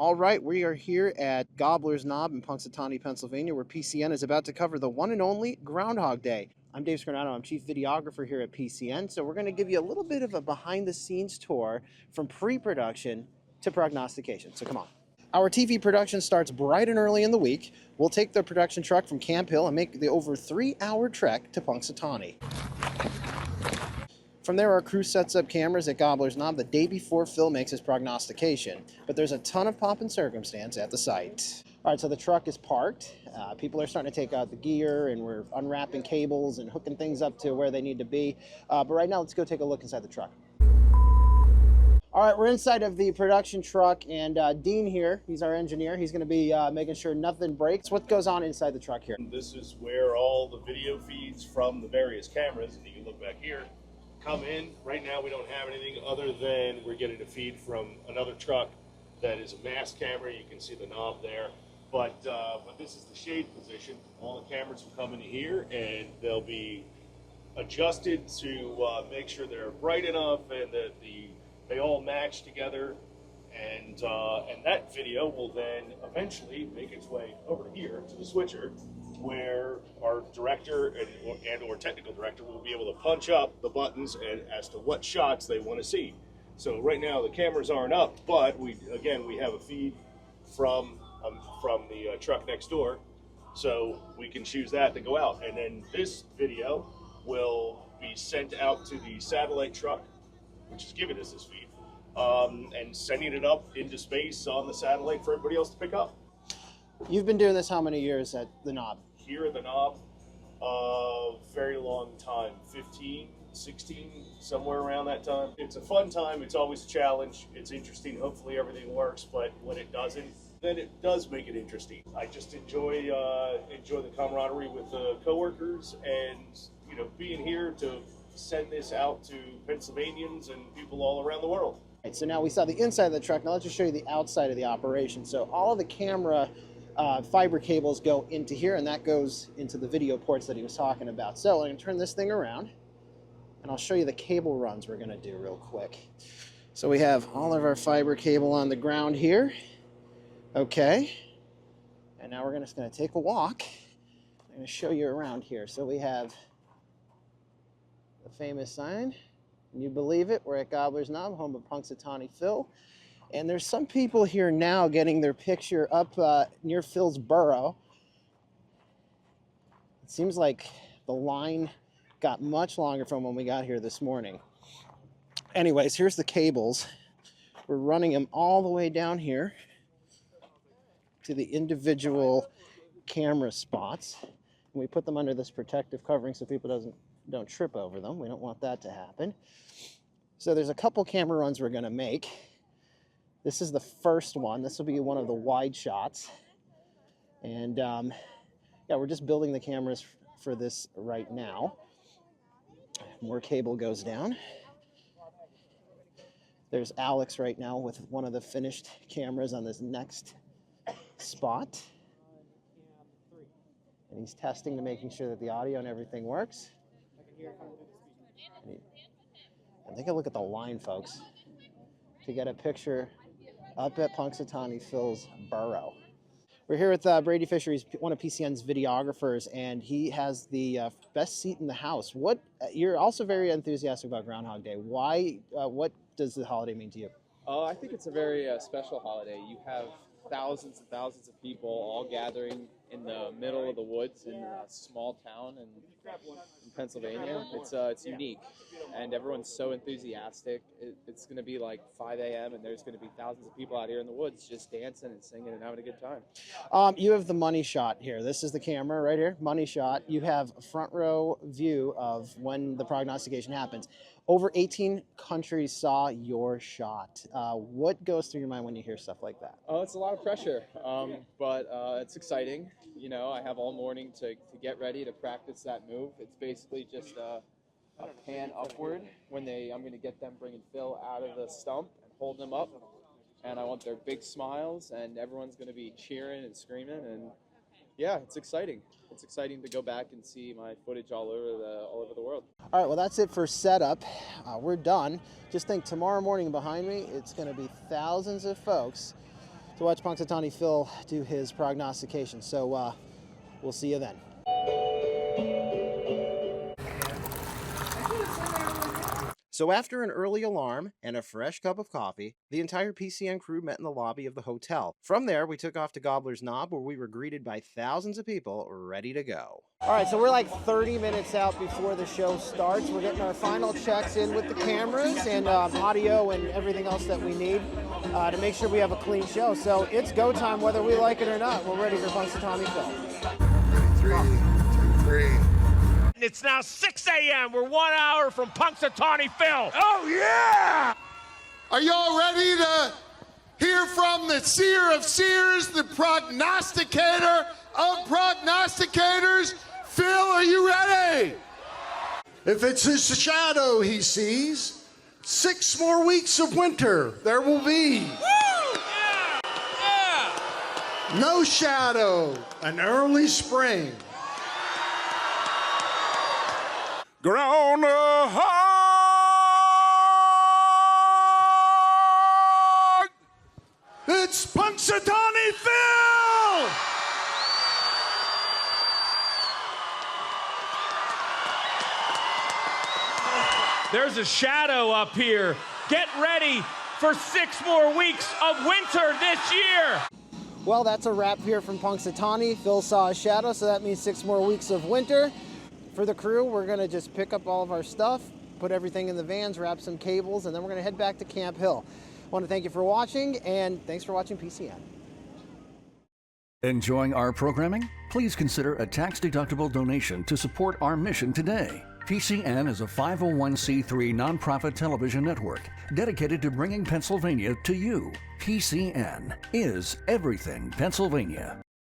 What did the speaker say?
All right, we are here at Gobbler's Knob in Punxsutawney, Pennsylvania, where PCN is about to cover the one and only Groundhog Day. I'm Dave Scarnato. I'm Chief Videographer here at PCN, so we're going to give you a little bit of a behind-the-scenes tour from pre-production to prognostication. So come on. Our TV production starts bright and early in the week. We'll take the production truck from Camp Hill and make the over 3-hour trek to Punxsutawney. From there, our crew sets up cameras at Gobbler's Knob the day before Phil makes his prognostication. But there's a ton of pomp and circumstance at the site. All right, so the truck is parked. People are starting to take out the gear, and we're unwrapping cables and hooking things up to where they need to be. But right now, let's go take a look inside the truck. All right, we're inside of the production truck, and Dean here, he's our engineer. He's going to be making sure nothing breaks. What goes on inside the truck here? This is where all the video feeds from the various cameras, and you can look back here, come in. Right now we don't have anything other than we're getting a feed from another truck that is a mass camera. You can see the knob there, but this is the shade position. All the cameras will come in here and they'll be adjusted to make sure they're bright enough and that they all match together, and that video will then eventually make its way over here to the switcher, where our director and or technical director will be able to punch up the buttons and as to what shots they want to see. So right now the cameras aren't up, but we have a feed from the truck next door, so we can choose that to go out, and then this video will be sent out to the satellite truck, which is giving us this feed, and sending it up into space on the satellite for everybody else to pick up. You've been doing this how many years at the Knob? Here at the Knob, very long time, 15, 16, somewhere around that time. It's a fun time. It's always a challenge. It's interesting. Hopefully everything works, but when it doesn't, then it does make it interesting. I just enjoy the camaraderie with the coworkers, and being here to send this out to Pennsylvanians and people all around the world. Right, so now we saw the inside of the truck. Now let's just show you the outside of the operation. So all of the camera fiber cables go into here, and that goes into the video ports that he was talking about. So I'm going to turn this thing around, and I'll show you the cable runs we're going to do real quick. So we have all of our fiber cable on the ground here. Okay. And now we're just going to take a walk. I'm going to show you around here. So we have the famous sign. Can you believe it? We're at Gobbler's Knob, home of Punxsutawney Phil. And there's some people here now getting their picture up near Phil's burrow. It seems like the line got much longer from when we got here this morning. Anyways, here's the cables. We're running them all the way down here to the individual camera spots. And we put them under this protective covering so people don't trip over them. We don't want that to happen. So there's a couple camera runs we're going to make. This is the first one. This will be one of the wide shots. And yeah, we're just building the cameras for this right now. More cable goes down. There's Alex right now with one of the finished cameras on this next spot. And he's testing to making sure that the audio and everything works. And take a look at the line, folks, to get a picture up at Punxsutawney Phil's burrow. We're here with Brady Fisher. He's one of PCN's videographers, and he has the best seat in the house. You're also very enthusiastic about Groundhog Day. Why? What does the holiday mean to you? I think it's a very special holiday. You have thousands and thousands of people all gathering in the middle of the woods in a small town in Pennsylvania. It's unique, and everyone's so enthusiastic. It's going to be like 5 a.m. and there's going to be thousands of people out here in the woods just dancing and singing and having a good time. You have the money shot here. This is the camera right here, money shot. You have a front row view of when the prognostication happens. Over 18 countries saw your shot. What goes through your mind when you hear stuff like that? Oh, it's a lot of pressure, but it's exciting. I have all morning to get ready to practice that move. It's basically just a pan upward when I'm going to get them bringing Phil out of the stump and holding him up. And I want their big smiles, and everyone's going to be cheering and screaming. And yeah, it's exciting. It's exciting to go back and see my footage all over the world. All right, well, that's it for setup. We're done. Just think tomorrow morning behind me, it's going to be thousands of folks to watch Punxsutawney Phil do his prognostication. So we'll see you then. So after an early alarm and a fresh cup of coffee, the entire PCN crew met in the lobby of the hotel. From there, we took off to Gobbler's Knob, where we were greeted by thousands of people ready to go. All right, so we're like 30 minutes out before the show starts. We're getting our final checks in with the cameras and audio and everything else that we need to make sure we have a clean show. So it's go time whether we like it or not. We're ready for Punxsutawney Phil. Three. It's now 6 a.m. We're 1 hour from Punxsutawney Phil. Oh, yeah! Are y'all ready to hear from the seer of seers, the prognosticator of prognosticators? Phil, are you ready? If it's his shadow he sees, 6 more weeks of winter there will be. Woo! Yeah! Yeah! No shadow, an early spring. Groundhog! It's Punxsutawney Phil! There's a shadow up here. Get ready for 6 more weeks of winter this year. Well, that's a wrap here from Punxsutawney. Phil saw a shadow, so that means 6 more weeks of winter. For the crew, we're going to just pick up all of our stuff, put everything in the vans, wrap some cables, and then we're going to head back to Camp Hill. I want to thank you for watching, and thanks for watching PCN. Enjoying our programming? Please consider a tax-deductible donation to support our mission today. PCN is a 501c3 nonprofit television network dedicated to bringing Pennsylvania to you. PCN is everything Pennsylvania.